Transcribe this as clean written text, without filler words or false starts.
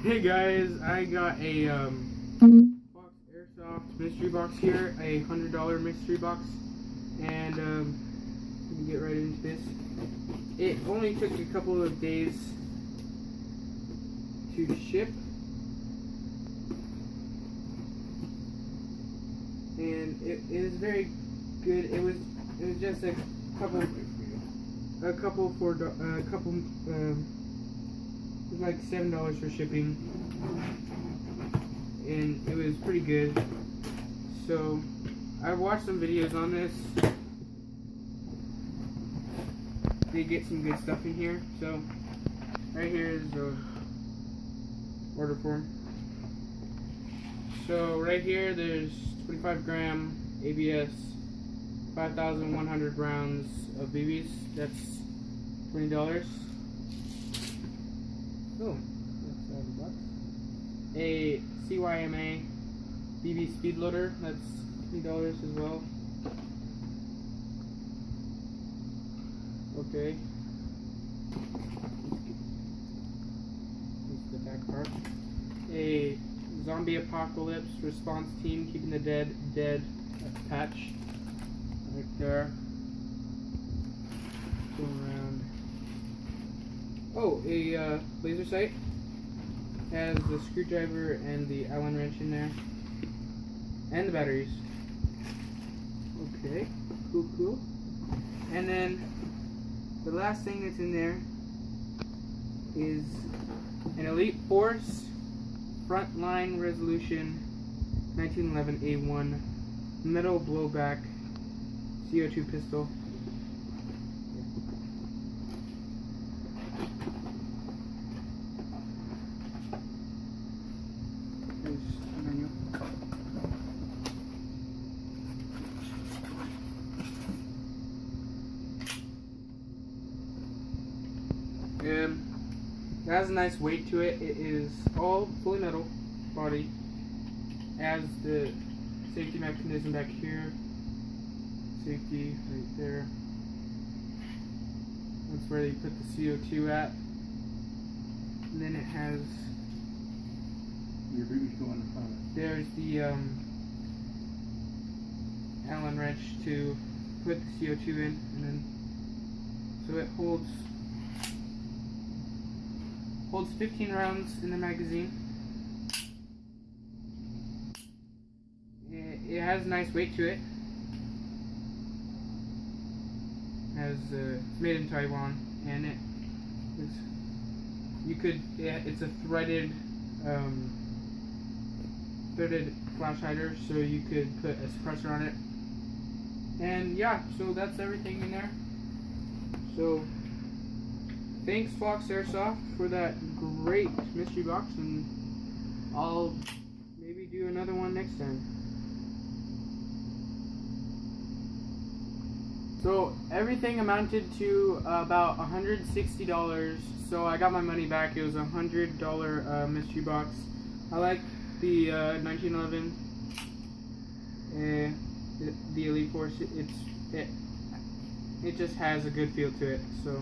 Hey guys, I got a Fox Airsoft mystery box here, a $100 mystery box, and let me get right into this. It only took a couple of days to ship, and it is very good. It was just a couple it was like $7 for shipping, and it was pretty good. So I watched some videos on this. They get some good stuff in here. So right here is the order form. So right here there's 25 gram ABS, 5,100 rounds of BBs. That's $20. Oh, that's $7. A CYMA BB speed loader. That's $20 as well. Okay. This is the back part. A zombie apocalypse response team keeping the dead patch right there. Go around. Oh, a laser sight. Has the screwdriver and the Allen wrench in there, and the batteries. Okay, cool. And then the last thing that's in there is an Elite Force Frontline Resolution 1911A1 metal blowback CO2 pistol. Here's the menu. It has a nice weight to it. It is all fully metal body. It has the safety mechanism back here. Safety right there. That's where they put the CO2 at. And then it has. Your boot go on the front. There's the Allen wrench to put the CO2 in, and then so it holds 15 rounds in the magazine. It has a nice weight to it. It's made in Taiwan, and it's a threaded flash hider, so you could put a suppressor on it. And yeah, so that's everything in there. So thanks Fox Airsoft for that great mystery box, and I'll maybe do another one next time. So everything amounted to about $160, so I got my money back. It was a $100 mystery box. I like the 1911, the Elite Force. It just has a good feel to it. So.